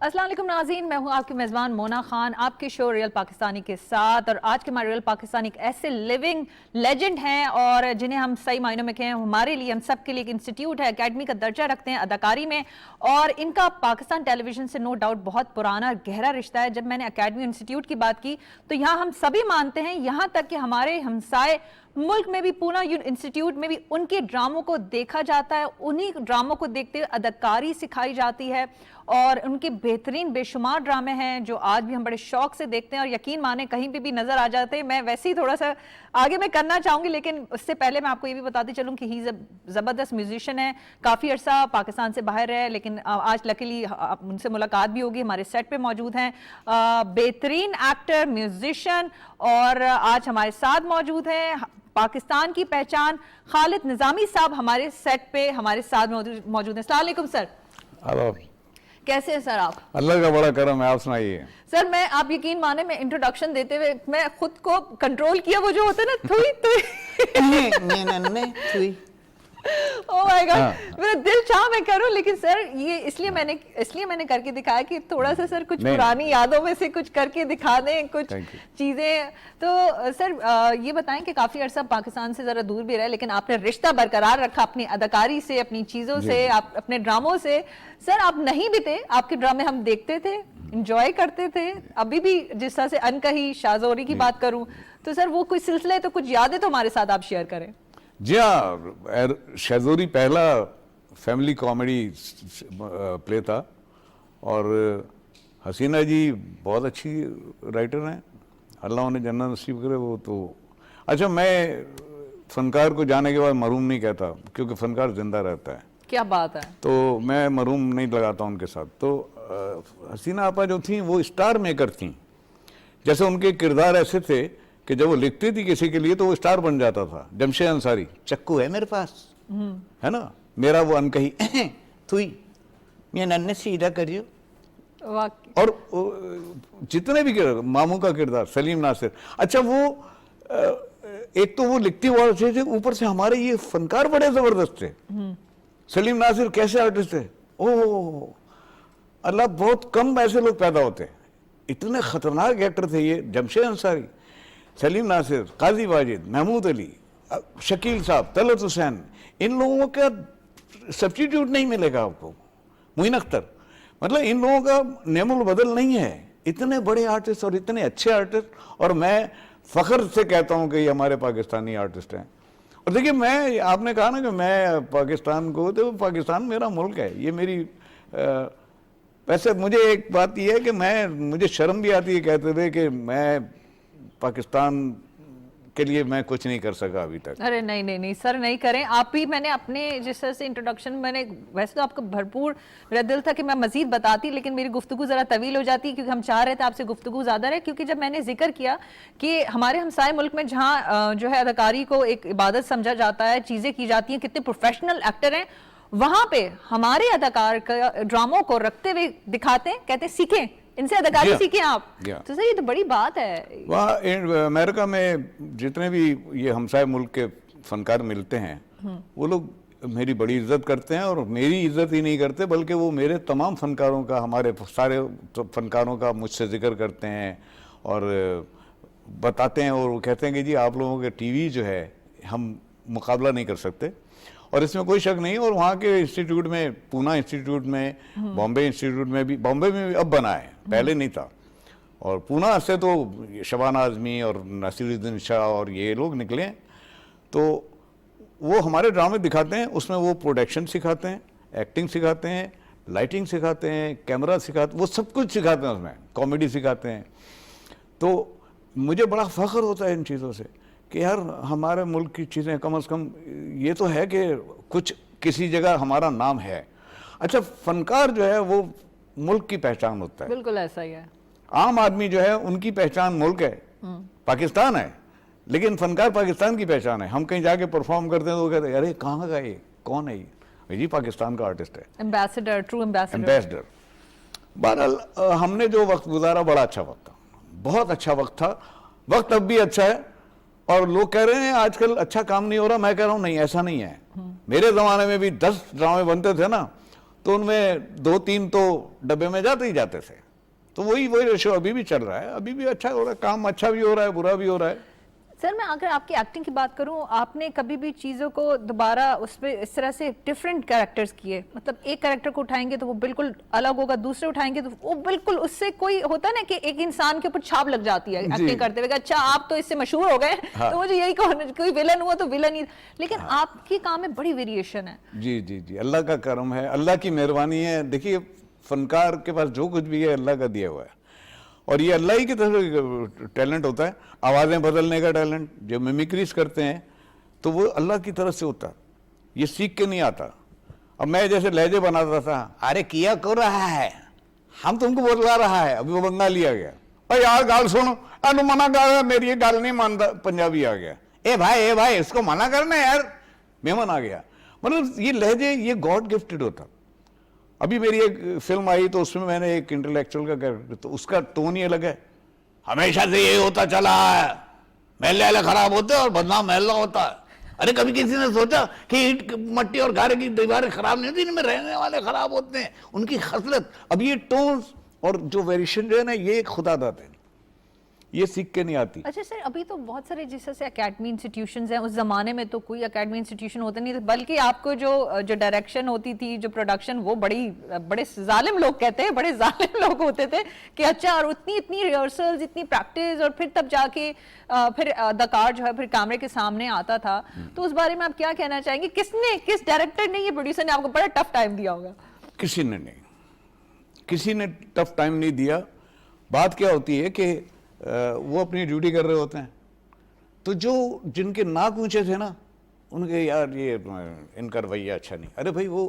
अस्सलाम वालेकुम नाज़रीन, मैं हूँ आपकी मेज़बान मोना खान आपके शो रियल पाकिस्तानी के साथ। और आज के हमारे रियल पाकिस्तानी एक ऐसे लिविंग लेजेंड हैं और जिन्हें हम सही मायनों में कहें हमारे लिए, हम सब के लिए एक इंस्टीट्यूट है, एकेडमी का दर्जा रखते हैं अदाकारी में। और इनका पाकिस्तान टेलीविजन से नो डाउट बहुत पुराना गहरा रिश्ता है। जब मैंने एकेडमी इंस्टीट्यूट की बात की तो यहाँ हम सभी मानते हैं, यहाँ तक कि हमारे हमसाए मुल्क में भी पूना इंस्टीट्यूट में भी उनके ड्रामों को देखा जाता है, उन्हीं ड्रामों को देखते हुए अदाकारी सिखाई जाती है। और उनके बेहतरीन बेशुमार ड्रामे हैं जो आज भी हम बड़े शौक से देखते हैं और यकीन माने कहीं पे भी नजर आ जाते हैं। मैं वैसे ही थोड़ा सा आगे मैं करना चाहूंगी, लेकिन उससे पहले मैं आपको ये भी बताती चलूं कि ही जबरदस्त म्यूजिशियन है, काफी अरसा पाकिस्तान से बाहर है, लेकिन आज लकीली उनसे मुलाकात भी होगी, हमारे सेट पे मौजूद हैं। बेहतरीन एक्टर, म्यूजिशियन और आज हमारे साथ मौजूद हैं। पाकिस्तान की पहचान खालिद निजामी साहब हमारे सेट पे हमारे साथ मौजूद हैं। अस्सलाम वालेकुम सर। हेलो, कैसे हैं सर आप? अल्लाह का बड़ा करम है, आप सुनाइए। सर मैं, आप यकीन माने, मैं इंट्रोडक्शन देते हुए मैं खुद को कंट्रोल किया, वो जो होता है ना Thuy Thuy oh my God, मेरा दिल चाह मैं करूं, लेकिन सर ये इसलिए मैंने करके दिखाया कि थोड़ा सा सर कुछ पुरानी यादों में से कुछ करके दिखा दें कुछ चीजें। तो सर ये बताएं कि काफी अरसा पाकिस्तान से जरा दूर भी रहे, लेकिन आपने रिश्ता बरकरार रखा अपनी अदाकारी से, अपनी चीजों से, आप अपने ड्रामों से। सर आप नहीं भी थे, आपके ड्रामे हम देखते थे, इंजॉय करते थे, अभी भी जिस तरह से अनकही शाहजोरी की बात करूं तो सर वो कोई सिलसिले, तो कुछ यादें तो हमारे साथ आप शेयर करें। जी हाँ, शाहजोरी पहला फैमिली कॉमेडी प्ले था और हसीना जी बहुत अच्छी राइटर हैं, अल्लाह उन्हें जन्नत नसीब करे। वो तो अच्छा, मैं फनकार को जाने के बाद मरूम नहीं कहता, क्योंकि फनकार जिंदा रहता है। क्या बात है। तो मैं मरूम नहीं लगाता उनके साथ। तो हसीना आपा जो थी वो स्टार मेकर थी, जैसे उनके किरदार ऐसे थे कि जब वो लिखती थी किसी के लिए तो वो स्टार बन जाता था। जमशेद अंसारी, चक्कू है मेरे पास, है ना, मेरा वो अनकही थुई मैं नन्हे सीधा करियो। और जितने भी किरदार, मामू का किरदार, सलीम नासिर, अच्छा वो एक तो वो लिखती बहुत अच्छे थे, ऊपर से हमारे ये फनकार बड़े जबरदस्त थे। सलीम नासिर कैसे आर्टिस्ट थे, ओह अल्लाह, बहुत कम ऐसे लोग पैदा होते, इतने खतरनाक एक्टर थे ये। जमशेद अंसारी, सलीम नासिर, काजी वाजिद, महमूद अली, शकील साहब, तलत हुसैन, इन लोगों का सब्स्टिट्यूट नहीं मिलेगा आपको। मुइन अख्तर, मतलब इन लोगों का नेमुल बदल नहीं है। इतने बड़े आर्टिस्ट और इतने अच्छे आर्टिस्ट, और मैं फख्र से कहता हूँ कि ये हमारे पाकिस्तानी आर्टिस्ट हैं। और देखिए, मैं, आपने कहा ना कि मैं पाकिस्तान को, तो पाकिस्तान मेरा मुल्क है, ये मेरी वैसे मुझे एक बात यह है कि मुझे शर्म भी आती है कहते हुए कि मैं पाकिस्तान के लिए मैं कुछ नहीं कर सका अभी तक। अरे नहीं नहीं नहीं सर, नहीं करें आप भी। मैंने अपने जिस तरह से इंट्रोडक्शन, मैंने वैसे तो आपको भरपूर, मेरा दिल था कि मैं मजीद बताती, लेकिन मेरी गुफ्तगू जरा तवील हो जाती, क्योंकि हम चाह रहे थे आपसे गुफ्तगू ज्यादा रहे। क्योंकि जब मैंने जिक्र किया कि हमारे हमसाए मुल्क में जहाँ जो है अदाकारी को एक इबादत समझा जाता है, चीजें की जाती हैं, कितने प्रोफेशनल एक्टर हैं, वहां पे हमारे अदाकार का ड्रामों को रखते हुए दिखाते हैं, कहते हैं सीखें इनसे, अदाकारी सीखें आप। तो सर ये तो बड़ी बात है। वहाँ अमेरिका में जितने भी ये हमसाए मुल्क के फनकार मिलते हैं, वो लोग मेरी बड़ी इज्जत करते हैं, और मेरी इज्जत ही नहीं करते बल्कि वो मेरे तमाम फनकारों का, हमारे सारे फनकारों का मुझसे जिक्र करते हैं और बताते हैं, और वो कहते हैं कि जी आप लोगों के टीवी जो है हम मुकाबला नहीं कर सकते, और इसमें कोई शक नहीं। और वहाँ के इंस्टीट्यूट में, पूना इंस्टीट्यूट में, बॉम्बे इंस्टीट्यूट में भी, बॉम्बे में भी अब बना है, पहले नहीं था, और पूना से तो शबाना आजमी और नसीरुद्दीन शाह और ये लोग निकले हैं। तो वो हमारे ड्रामे दिखाते हैं, उसमें वो प्रोडक्शन सिखाते हैं, एक्टिंग सिखाते हैं, लाइटिंग सिखाते हैं, कैमरा सिखाते, वो सब कुछ सिखाते हैं, उसमें कॉमेडी सिखाते हैं। तो मुझे बड़ा फ़ख्र होता है इन चीज़ों से कि यार हमारे मुल्क की चीज़ें कम से कम ये तो है कि कुछ किसी जगह हमारा नाम है। अच्छा, फनकार जो है वो मुल्क की पहचान होता है। बिल्कुल ऐसा ही है। आम आदमी जो है उनकी पहचान मुल्क है, पाकिस्तान है, लेकिन फनकार पाकिस्तान की पहचान है। हम कहीं जाके परफॉर्म करते हैं तो वो कहते हैं अरे कहाँ का ये, कौन है ये? जी पाकिस्तान का आर्टिस्ट है, एम्बेसडर, ट्रू एम्बेसडर। बहरहाल हमने जो वक्त गुजारा बड़ा अच्छा वक्त था, बहुत अच्छा वक्त था। वक्त अब भी अच्छा है, और लोग कह रहे हैं आजकल अच्छा काम नहीं हो रहा, मैं कह रहा हूं नहीं, ऐसा नहीं है। मेरे जमाने में भी 10 ड्रामे बनते थे ना, तो उनमें 2-3 तो डब्बे में जाते ही जाते थे। तो वही रेशो अभी भी चल रहा है, अभी भी अच्छा हो रहा है, काम अच्छा भी हो रहा है, बुरा भी हो रहा है। सर मैं अगर आपकी एक्टिंग की बात करूं, आपने कभी भी चीज़ों को दोबारा उसमें इस तरह से डिफरेंट कैरेक्टर्स किए, मतलब एक कैरेक्टर को उठाएंगे तो वो बिल्कुल अलग होगा, दूसरे उठाएंगे तो वो बिल्कुल उससे कोई होता है ना कि एक इंसान के ऊपर छाप लग जाती है एक्टिंग करते हुए, अच्छा आप तो इससे मशहूर हो गए। हाँ। तो मुझे यही कोई विलन हुआ तो विलन ही, लेकिन हाँ। आपके काम में बड़ी वेरिएशन है। जी जी जी, अल्लाह का करम है, अल्लाह की मेहरबानी है। देखिए फनकार के पास जो कुछ भी है अल्लाह का दिया हुआ है, और ये अल्लाह ही की तरफ टैलेंट होता है। आवाज़ें बदलने का टैलेंट, जो मिमिक्रीज करते हैं तो वो अल्लाह की तरफ से होता है, ये सीख के नहीं आता। अब मैं जैसे लहजे बनाता था, अरे किया को रहा है, हम तुमको बोलवा रहा है, अभी वो बंगाली आ गया, भाई यार गाल सुनो, अनु मना कर, मेरी ये गाल नहीं मानता, पंजाबी आ गया, ए भाई इसको मना करना यार, मेहमान आ गया। मतलब ये लहजे ये गॉड गिफ्टेड होता। अभी मेरी एक फिल्म आई तो उसमें मैंने एक इंटेलेक्चुअल का कैरेक्टर, तो उसका टोन ही अलग है। हमेशा से ये होता चला है, महल्ले वाले खराब होते हैं और बदनाम महल्ला होता है। अरे कभी किसी ने सोचा कि ईंट मट्टी और गारे की दीवारें खराब नहीं होती, इनमें रहने वाले खराब होते हैं, उनकी खसलत। अब ये टोन और जो वेरिएशन जो है ना, ये खुदा दाता है, ये सीख के नहीं आती। अच्छा सर, अभी तो बहुत सारे जैसे एकेडमी इंस्टीट्यूशंस हैं, उस जमाने में तो कोई एकेडमी इंस्टीट्यूशन होता नहीं था, बल्कि आपको जो डायरेक्शन होती थी, जो प्रोडक्शन, वो बड़े जालिम लोग कहते हैं, बड़े जालिम लोग होते थे कि अच्छा, और इतनी रिहर्सल्स, इतनी प्रैक्टिस, और फिर तब जाके फिर अदाकार जो है फिर कैमरे के सामने आता था। तो उस बारे में आप क्या कहना चाहेंगे? किस डायरेक्टर ने, ये प्रोड्यूसर ने आपको बड़ा टफ टाइम दिया होगा? किसी ने नहीं, किसी ने टफ टाइम नहीं दिया। बात क्या होती है कि वो अपनी ड्यूटी कर रहे होते हैं, तो जो जिनके नाक ऊंचे थे ना, उनके यार ये इनका रवैया अच्छा नहीं। अरे भाई वो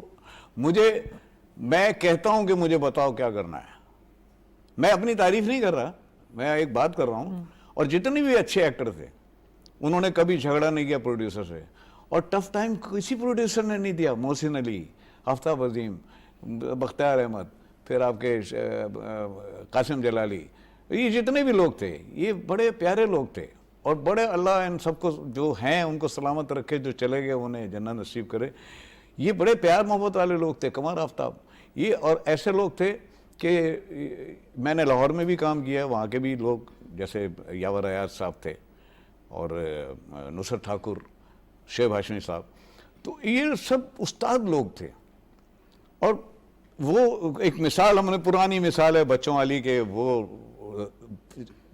मैं कहता हूं कि मुझे बताओ क्या करना है, मैं अपनी तारीफ नहीं कर रहा, मैं एक बात कर रहा हूं। और जितने भी अच्छे एक्टर थे उन्होंने कभी झगड़ा नहीं किया प्रोड्यूसर से, और टफ टाइम किसी प्रोड्यूसर ने नहीं दिया। मोहसिन अली, आफ्ताब अजीम, बख्तियार अहमद, फिर आपके कासिम जलाली, ये जितने भी लोग थे ये बड़े प्यारे लोग थे, और बड़े अल्लाह इन सबको जो हैं उनको सलामत रखे, जो चले गए उन्हें जन्नत नसीब करे। ये बड़े प्यार मोहब्बत वाले लोग थे, कमर आफ्ताब ये, और ऐसे लोग थे कि मैंने लाहौर में भी काम किया, वहाँ के भी लोग जैसे यावर अयाज साहब थे, और नुसरत ठाकुर, शेब हाशमी साहब, तो ये सब उस्ताद लोग थे। और वो एक मिसाल, हमने पुरानी मिसाल है बच्चों वाली के, वो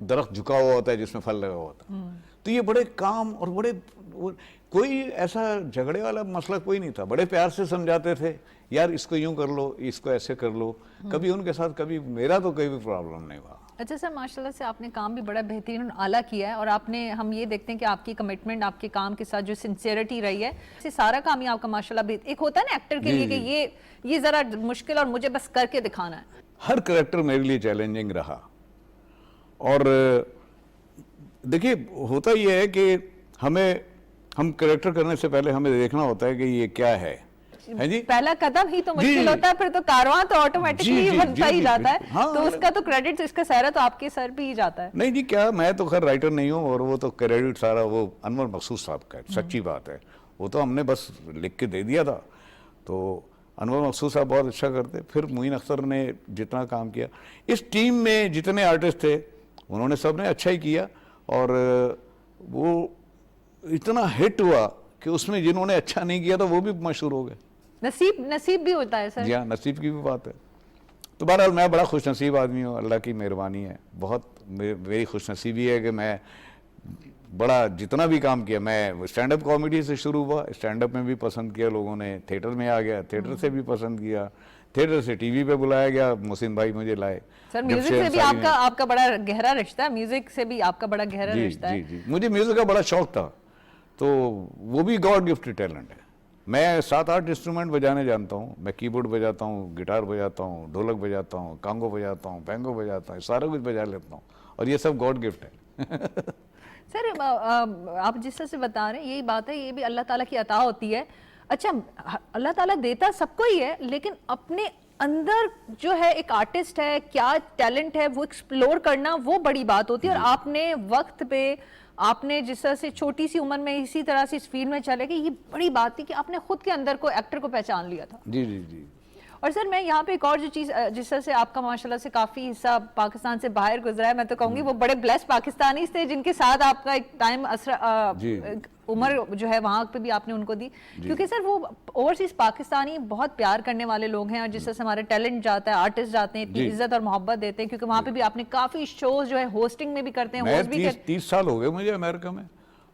दरख्त झुका हुआ होता है जिसमें फल लगा होता है, तो ये बड़े काम और बड़े, कोई ऐसा झगड़े वाला मसला कोई नहीं था, बड़े प्यार से समझाते थे, यार इसको यूं कर लो, इसको ऐसे कर लो। कभी उनके साथ कभी मेरा तो कोई भी प्रॉब्लम नहीं हुआ। अच्छा सर, माशाल्लाह से आपने काम भी बड़ा बेहतरीन आला किया है, और आपने, हम ये देखते हैं कि आपकी कमिटमेंट आपके काम के साथ जो सिंसियरिटी रही है, इसे सारा काम ही आपका माशाल्लाह एक होता है ना एक्टर के लिए कि ये जरा मुश्किल और मुझे बस करके दिखाना है। हर कैरेक्टर मेरे लिए चैलेंजिंग रहा। और देखिए होता ये है कि हम कैरेक्टर करने से पहले हमें देखना होता है कि ये क्या है जी? पहला कदम ही तो मुश्किल होता है, फिर तो कारवां तो ऑटोमेटिकली बनता ही जाता है। हाँ, तो उसका तो क्रेडिट, इसका सारा तो आपके सर पे ही जाता है। नहीं जी, क्या, मैं तो खैर राइटर नहीं हूँ, और वो तो क्रेडिट सारा वो अनवर मकसूद साहब का है, सच्ची बात है। वो तो हमने बस लिख के दे दिया था, तो अनवर मकसूद साहब बहुत अच्छा करते। फिर मोइन अख्तर ने जितना काम किया, इस टीम में जितने आर्टिस्ट थे उन्होंने सब ने अच्छा ही किया, और वो इतना हिट हुआ कि उसमें जिन्होंने अच्छा नहीं किया था वो भी मशहूर हो गए। नसीब भी होता है सर। जी हाँ, नसीब की भी बात है। तो बहरहाल मैं बड़ा खुश नसीब आदमी हूँ, अल्लाह की मेहरबानी है, बहुत मेरी खुश नसीबी है कि मैं बड़ा जितना भी काम किया, मैं स्टैंड अप कॉमेडी से शुरू हुआ, स्टैंड अप में भी पसंद किया लोगों ने, थिएटर में आ गया, थिएटर से भी पसंद किया, थिएटर से टीवी पे बुलाया गया, मोहसिन भाई मुझे लाए। सर म्यूजिक से भी आपका बड़ा गहरा रिश्ता है, म्यूजिक से भी आपका बड़ा गहरा रिश्ता है। जी, मुझे म्यूजिक का बड़ा शौक था, तो वो भी गॉड गिफ्टेड टैलेंट है। मैं 7-8 इंस्ट्रूमेंट बजाने जानता हूँ, मैं कीबोर्ड बजाता हूँ, गिटार बजाता हूँ, ढोलक बजाता हूँ, कांगो बजाता हूँ, पैंगो बजाता हूँ, सारा कुछ बजा लेता हूँ, और ये सब गॉड गिफ्ट है। सर आप जिस तरह से बता रहे हैं यही बात है, ये भी अल्लाह ताला की अता होती है। अच्छा, अल्लाह ताला देता सबको ही है, लेकिन अपने अंदर जो है एक आर्टिस्ट है, क्या टैलेंट है वो एक्सप्लोर करना, वो बड़ी बात होती है। और आपने वक्त पे, आपने जिस तरह से छोटी सी उम्र में इसी तरह से इस फील्ड में चले गए, ये बड़ी बात थी कि आपने खुद के अंदर को एक्टर को पहचान लिया था। जी जी जी। और सर मैं यहाँ पे एक और जो चीज़ जिस तरह से आपका माशाल्लाह से काफ़ी हिस्सा पाकिस्तान से बाहर गुजरा है, मैं तो कहूँगी वो बड़े ब्लेस्ड पाकिस्तानी थे जिनके साथ आपका एक टाइम उम्र जो है वहाँ पे भी आपने उनको दी, क्योंकि सर वो ओवरसीज पाकिस्तानी बहुत प्यार करने वाले लोग हैं और जिस तरह से हमारे टैलेंट जाता है, आर्टिस्ट जाते हैं, इतनी इज्जत और मोहब्बत देते हैं, क्योंकि वहाँ पे भी आपने काफ़ी शोज जो है होस्टिंग में भी करते हैं। मैं 30 साल हो गए मुझे अमेरिका में,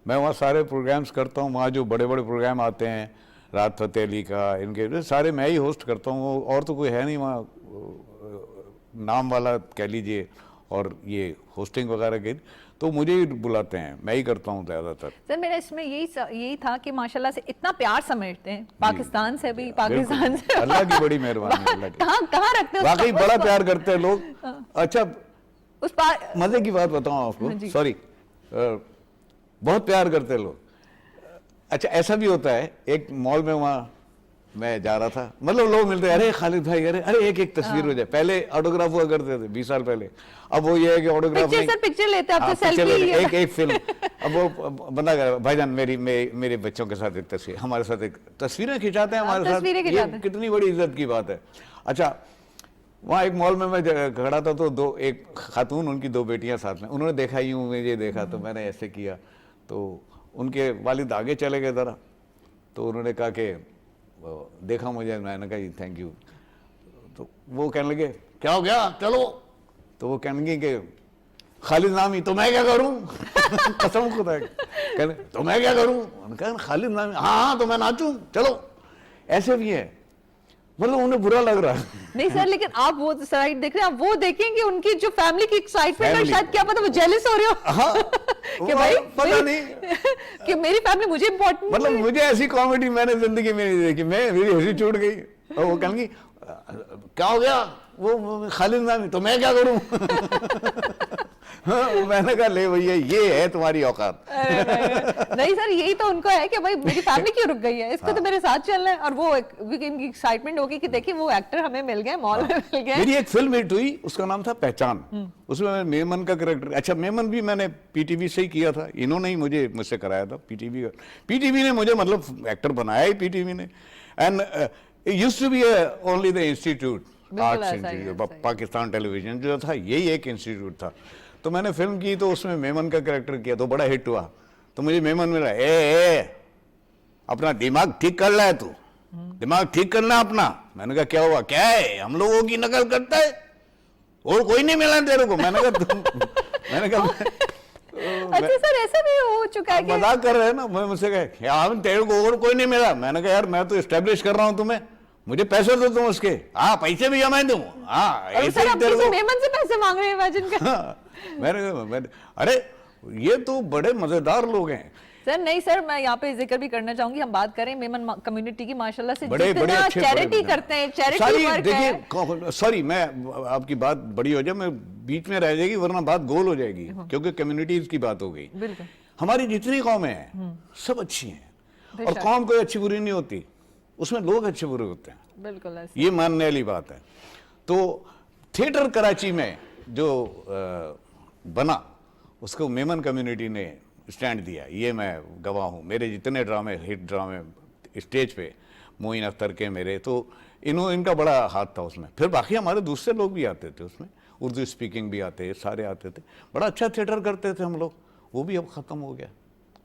मैं वहाँ सारे प्रोग्राम्स करता हूँ, वहाँ जो बड़े बड़े प्रोग्राम आते हैं, राहत फ़तेह अली का, इनके सारे मैं ही होस्ट करता हूँ, और तो कोई है नहीं वहाँ नाम वाला कह लीजिए, और ये होस्टिंग वगैरह की तो मुझे ही बुलाते हैं, मैं ही करता हूँ ज़्यादातर। सर मेरा इसमें यही था कि माशाल्लाह से इतना प्यार समझते हैं पाकिस्तान से भी, पाकिस्तान से अल्लाह की बड़ी मेहरबानी, अल्लाह की कहाँ रखते हैं वाकई बड़ा प्यार करते हैं लोग। अच्छा उस मजे की बात बताऊँ आपको, सॉरी, बहुत प्यार करते हैं लोग। अच्छा ऐसा भी होता है, एक मॉल में वहाँ मैं जा रहा था, मतलब लोग मिलते हैं, अरे खालिद भाई, अरे एक तस्वीर हो जाए। पहले ऑटोग्राफ हुआ करते थे 20 साल पहले, अब वो ये है कि ऑटोग्राफ नहीं, पिक्चर लेते हैं, अब तो सेल्फी, एक फिल्म। अब वो बंदा कह रहा है भाईजान मेरे बच्चों के साथ एक तस्वीर, हमारे साथ एक तस्वीरें खिंचाते हैं हमारे साथ, ये कितनी बड़ी इज्जत की बात है। अच्छा वहाँ एक मॉल में मैं खड़ा था तो एक खातून, उनकी 2 बेटियां साथ में, उन्होंने देखा यूं मुझे देखा तो मैंने ऐसे किया, तो उनके वालिद आगे चले गए ज़रा, तो उन्होंने कहा कि देखा मुझे, मैंने कहा थैंक यू, तो वो कहने लगे क्या हो गया चलो, तो वो कहने लगे कि खालिद नामी तो मैं क्या करूं कसम खुदा कहने तो मैं क्या करूं, उन्होंने कहा खालिद नामी, हाँ तो मैं नाचूं चलो, ऐसे भी है, मतलब उन्हें बुरा लग रहा है। नहीं सर, लेकिन आप वो साइड देख रहे हैं, आप वो देखेंगे उनकी जो फैमिली की एक्साइटमेंट है, शायद क्या पता वो जेलस हो रहे हो। हाँ, कि भाई पता नहीं कि मेरी फैमिली मुझे इम्पोर्टेंट, मतलब मुझे ऐसी कॉमेडी मैंने जिंदगी में नहीं देखी, मेरी हंसी छूट गई, और वो कहेंगी क्या हो गया, वो खालिद नामी तो मैं क्या करूं हाँ, मैंने कहा ले भैया ये है तुम्हारी औकात। नहीं सर यही तो उनको है कि भाई मेरी फैमिली क्यों रुक गई है, इसको तो मेरे साथ चलना है, और वो इनकी एक्साइटमेंट होगी कि देखिए वो एक्टर हमें मिल गए, मॉल में मिल गए। मेरी एक फिल्म हिट हुई, उसका नाम था पहचान, उसमें मैं मेमन का कैरेक्टर, अच्छा मेमन भी मैंने पीटीवी से ही किया था, इन्होंने ही मुझसे कराया था, पीटीवी ने मुझे मतलब एक्टर बनाया ही पीटीवी ने, and used to be only the institute, arts institute, Pakistan television जो था यही एक इंस्टीट्यूट था, तो मैंने फिल्म की तो उसमें मेमन का कैरेक्टर किया तो बड़ा हिट हुआ, तो मुझे मेमन मिला, ए अपना दिमाग ठीक कर रहा है तू, दिमाग ठीक करना अपना। मैंने कहा क्या हुआ, क्या है हम लोगों की नकल करता है और कोई नहीं मिला तेरे को, मैंने कहा अच्छा सर ऐसा भी हो चुका है, मजाक कर रहे हैं ना, मैं मुझसे कहे यार तेरे को और कोई नहीं मिला, मैंने कहा यार मैं तो एस्टेब्लिश कर रहा हूँ तुम्हें, मुझे पैसे दो तुम उसके, हाँ पैसे भी जमा दूँ, हाँ मेमन से पैसे मांग रहे हैं इमेजिन कर। मैंने अरे ये तो बड़े मजेदार लोग हैं सर। नहीं सर मैं यहाँ पे जिक्र भी करना चाहूंगी, हम बात करें मेमन कम्युनिटी की माशाल्लाह से बड़े चैरिटी करते हैं, चैरिटी वर्क है। देखिए सॉरी मैं आपकी बात बड़ी हो जाए, मैं बीच में रह जाएगी वरना बात गोल हो जाएगी, क्योंकि कम्युनिटीज की बात हो गई। हमारी जितनी कौमें हैं सब अच्छी हैं, और कौम कोई अच्छी बुरी नहीं होती, उसमें लोग अच्छे बुरे होते हैं, बिल्कुल ये मानने वाली बात है। तो थिएटर कराची में जो बना उसको मेमन कम्युनिटी ने स्टैंड दिया, ये मैं गवाह हूँ, मेरे जितने ड्रामे हिट ड्रामे स्टेज पे मोइन अख्तर के मेरे, तो इनका बड़ा हाथ था उसमें। फिर बाकी हमारे दूसरे लोग भी आते थे उसमें, उर्दू स्पीकिंग भी आते, सारे आते थे, बड़ा अच्छा थिएटर करते थे हम लोग, वो भी अब ख़त्म हो गया,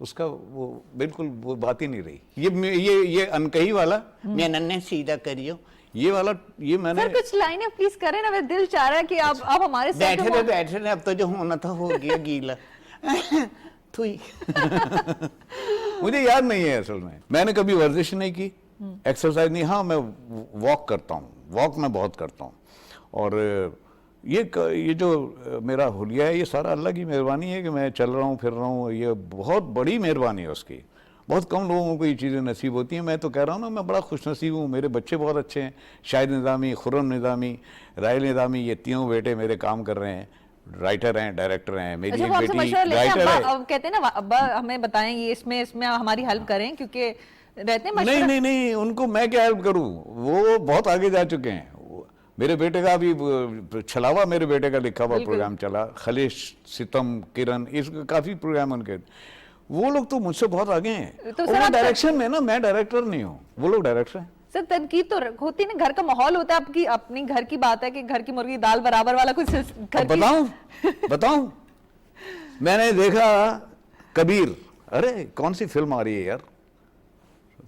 उसका वो बिल्कुल वो बात ही नहीं रही। ये अनकही वाला मैं नन्हे सीधा करियो ये वाला, ये मैंने सर कुछ लाइनें प्लीज करें ना, मेरा दिल चाह रहा है कि आप हमारे साथ बैठे रहे, अब तो जो होना था हो गया गीला मुझे याद नहीं है असल में, मैंने कभी वर्जिश नहीं की, एक्सरसाइज नहीं, हाँ मैं वॉक करता हूँ, वॉक मैं बहुत करता हूँ, और ये जो मेरा हुलिया है ये सारा अल्लाह की मेहरबानी है कि मैं चल रहा हूँ फिर रहा हूँ, ये बहुत बड़ी मेहरबानी है उसकी, बहुत कम लोगों को ये चीज़ें नसीब होती हैं। मैं तो कह रहा हूँ ना मैं बड़ा खुश नसीब हूँ, मेरे बच्चे बहुत अच्छे हैं, शाहिद निज़ामी, खुर्रम निज़ामी, राहिल निज़ामी, ये तीनों बेटे मेरे काम कर रहे हैं, राइटर हैं, डायरेक्टर हैं, मेरी एक बेटी राइटर है। कहते हैं ना अब्बा हमें बताएं ये इसमें हमारी हेल्प करें, क्योंकि रहते हैं नहीं उनको मैं क्या हेल्प करूँ, वो बहुत आगे जा चुके हैं। मेरे बेटे का अभी छलावा मेरे बेटे का लिखा हुआ प्रोग्राम चला, खलीश, सितम, किरण, इसका काफी प्रोग्राम उनके, वो लोग तो मुझसे बहुत आगे हैं, तो वो डायरेक्शन में ना, मैं डायरेक्टर नहीं हूँ, वो लोग डायरेक्टर हैं। सर तनकीद तो होती ना, घर का माहौल होता है, आपकी अपनी घर की बात है कि घर की मुर्गी दाल बराबर वाला कुछ घर की... बताऊं मैंने देखा कबीर, अरे कौन सी फिल्म आ रही है यार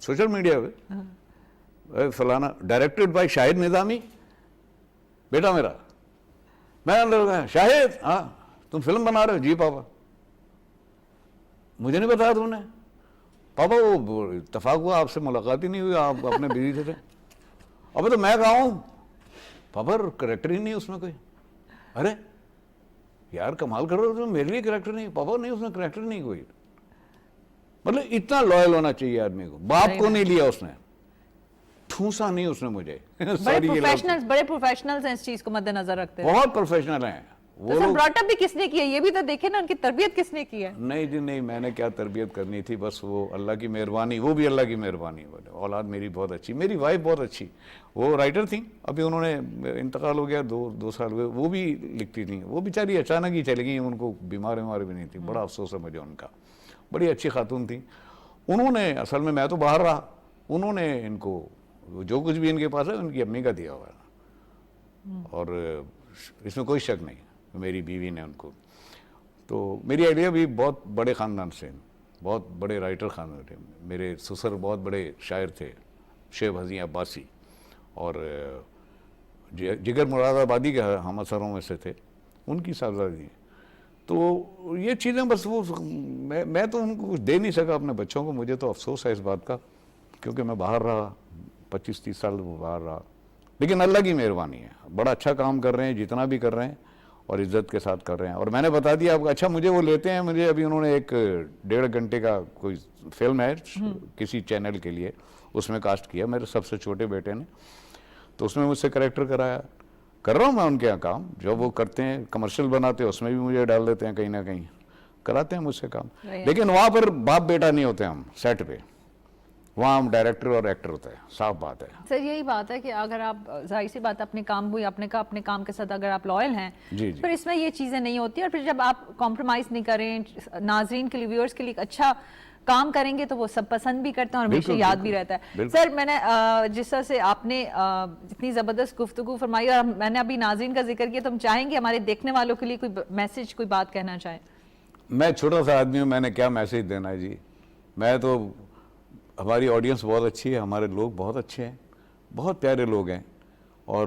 सोशल मीडिया पे, फलाना डायरेक्टेड बाय शाहिद निजामी, बेटा मेरा, मैं अंदर गया, शाहिद हाँ तुम फिल्म बना रहे हो? जी पापा। मुझे नहीं बताया तुमने? पापा वो इत्तेफाक हुआ, आपसे मुलाकात ही नहीं हुई, आप अपने बिजी थे। अबे तो मैं कहा हूं पापा करेक्टर ही नहीं उसमें कोई। अरे यार कमाल कर रहे हो तुम, मेरे लिए करेक्टर नहीं? पापा नहीं उसमें करेक्टर नहीं कोई। मतलब इतना लॉयल होना चाहिए आदमी को। बाप को नहीं लिया उसने, ठूसा नहीं उसने मुझे। बड़े प्रोफेशनल्स हैं इस चीज को मद्देनजर रखते हैं, बहुत प्रोफेशनल हैं वो तो लोग। ब्रॉटअप भी किसने किया ये भी तो देखे ना, उनकी तरबियत किसने की है? नहीं जी नहीं, मैंने क्या तरबियत करनी थी, बस वो अल्लाह की मेहरबानी, वो भी अल्लाह की मेहरबानी। औलाद मेरी बहुत अच्छी, मेरी वाइफ बहुत अच्छी, वो राइटर थी, अभी उन्होंने इंतकाल हो गया, दो साल हुए, वो भी लिखती थी। वो बेचारी अचानक ही चली गई, उनको बीमार भी नहीं थी, बड़ा अफसोस है मुझे उनका। बड़ी अच्छी खातून थी। उन्होंने असल में, मैं तो बाहर रहा, उन्होंने इनको जो कुछ भी इनके पास है उनकी अम्मी का दिया हुआ है, और इसमें कोई शक नहीं, मेरी बीवी ने उनको। तो मेरी आइडिया भी बहुत बड़े ख़ानदान से, बहुत बड़े राइटर ख़ानदान थे। मेरे ससुर बहुत बड़े शायर थे, शेख हसी अब्बासी, और जिगर मुरादाबादी के हम असरों में से थे, उनकी साहबजादी। तो ये चीज़ें बस वो मैं तो उनको कुछ दे नहीं सका अपने बच्चों को। मुझे तो अफसोस है इस बात का, क्योंकि मैं बाहर रहा 25-30 साल बाहर रहा। लेकिन अल्लाह की मेहरबानी है, बड़ा अच्छा काम कर रहे हैं, जितना भी कर रहे हैं और इज्जत के साथ कर रहे हैं। और मैंने बता दिया आपको, अच्छा मुझे वो लेते हैं, मुझे अभी उन्होंने एक 1.5 घंटे का कोई फिल्म है किसी चैनल के लिए, उसमें कास्ट किया मेरे सबसे छोटे बेटे ने, तो उसमें मुझसे करेक्टर कराया। कर रहा हूँ मैं उनके यहाँ काम, जो वो करते हैं कमर्शियल बनाते हैं उसमें भी मुझे डाल देते हैं, कहीं ना कहीं कराते हैं मुझसे काम। लेकिन वहाँ पर बाप बेटा नहीं होते हम सेट पे, वहाँ हम डायरेक्टर और एक्टर होता है, साफ बात है। सर यही बात है कि अगर आप, जाहिर सी बात है, अपने काम हुई, अपने काम के साथ अगर आप लॉयल हैं, जी। फिर इसमें ये चीज़ें नहीं होती। और फिर जब आप कॉम्प्रोमाइज़ नहीं करें, नाजरीन के लिए, व्यूअर्स के लिए अच्छा काम करेंगे, तो वो सब पसंद भी करते हैं और हमेशा याद भी रहता है। सर मैंने जिस तरह से आपने इतनी ज़बरदस्त गुफ्तगू फरमाई और मैंने अभी नाजरीन का जिक्र किया, तो हम चाहेंगे हमारे देखने वालों के लिए कोई मैसेज, कोई बात कहना चाहें। मैं छोटा सा आदमी हूँ, मैंने क्या मैसेज देना है जी। मैं तो, हमारी ऑडियंस बहुत अच्छी है, हमारे लोग बहुत अच्छे हैं, बहुत प्यारे लोग हैं और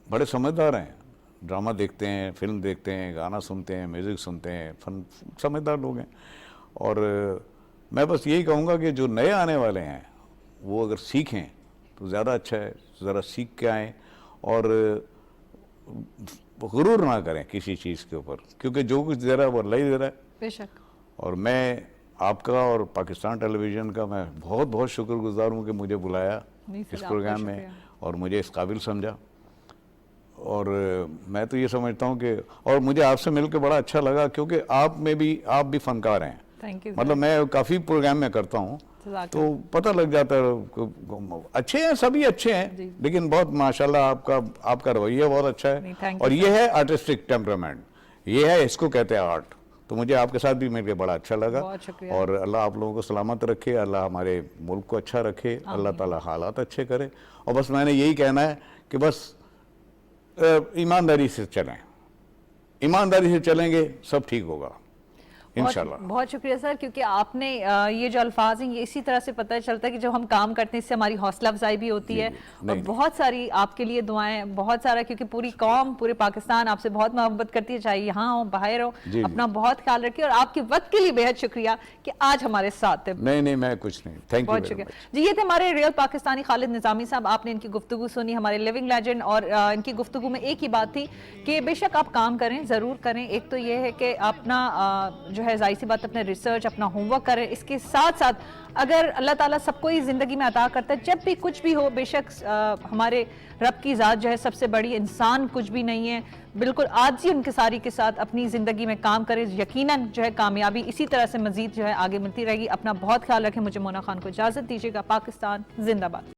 बड़े समझदार हैं। ड्रामा देखते हैं, फिल्म देखते हैं, गाना सुनते हैं, म्यूज़िक सुनते हैं, समझदार लोग हैं। और मैं बस यही कहूँगा कि जो नए आने वाले हैं वो अगर सीखें तो ज़्यादा अच्छा है, ज़रा सीख के आएँ और गुरूर ना करें किसी चीज़ के ऊपर, क्योंकि जो कुछ दे रहा है वो अल्लाह ही दे रहा है। बेशक। और मैं आपका और पाकिस्तान टेलीविज़न का मैं बहुत बहुत शुक्रगुजार हूँ कि मुझे बुलाया इस प्रोग्राम में और मुझे इस काबिल समझा। और मैं तो ये समझता हूँ कि, और मुझे आपसे मिलकर बड़ा अच्छा लगा, क्योंकि आप भी फनकार हैं। मतलब मैं काफ़ी प्रोग्राम में करता हूँ तो पता लग जाता है, अच्छे हैं, सभी अच्छे हैं, लेकिन बहुत माशाल्लाह आपका रवैया बहुत अच्छा है। और ये है आर्टिस्टिक टेम्परामेंट, ये है, इसको कहते हैं आर्ट। तो मुझे आपके साथ भी मिलकर बड़ा अच्छा लगा। और अल्लाह आप लोगों को सलामत रखे, अल्लाह हमारे मुल्क को अच्छा रखे, अल्लाह ताला हालात अच्छे करे। और बस मैंने यही कहना है कि बस ईमानदारी से चलें, ईमानदारी से चलेंगे सब ठीक होगा इंशाल्लाह। बहुत शुक्रिया सर, क्योंकि आपने ये जो अल्फाज हैं ये इसी तरह से पता चलता है कि जब हम काम करते हैं इससे हमारी हौसला अफजाई भी होती है। और बहुत सारी आपके लिए दुआएं, बहुत सारा, क्योंकि पूरी कौम, पूरे पाकिस्तान आपसे बहुत मोहब्बत करती है, चाहे यहाँ हो बाहर हो। अपना बहुत ख्याल रखिए और आपके वक्त के लिए बेहद शुक्रिया कि आज हमारे साथ थे। नहीं मैं कुछ नहीं, थैंक यू, बहुत शुक्रिया जी। ये थे हमारे रियल पाकिस्तानी खालिद निजामी साहब। आपने इनकी गुफ्तगू सुनी, हमारे लिविंग लेजेंड। और इनकी गुफ्तगू में एक ही बात थी कि बेशक आप काम करें, ज़रूर करें। एक तो ये है कि अपना जो है, जाहिर सी बात, अपने रिसर्च, अपना होमवर्क करें। इसके साथ साथ अगर अल्लाह ताला सबको ही ज़िंदगी में अता करता है, जब भी कुछ भी हो, बेशक हमारे रब की ज़ात जो है सबसे बड़ी, इंसान कुछ भी नहीं है, बिल्कुल आजी इंकिसारी के साथ अपनी ज़िंदगी में काम करें। यकीनन जो है कामयाबी इसी तरह से मज़ीद जो है आगे मिलती रहेगी। अपना बहुत ख्याल रखें। मुझे मोना खान को इजाज़त दीजिएगा। पाकिस्तान जिंदाबाद।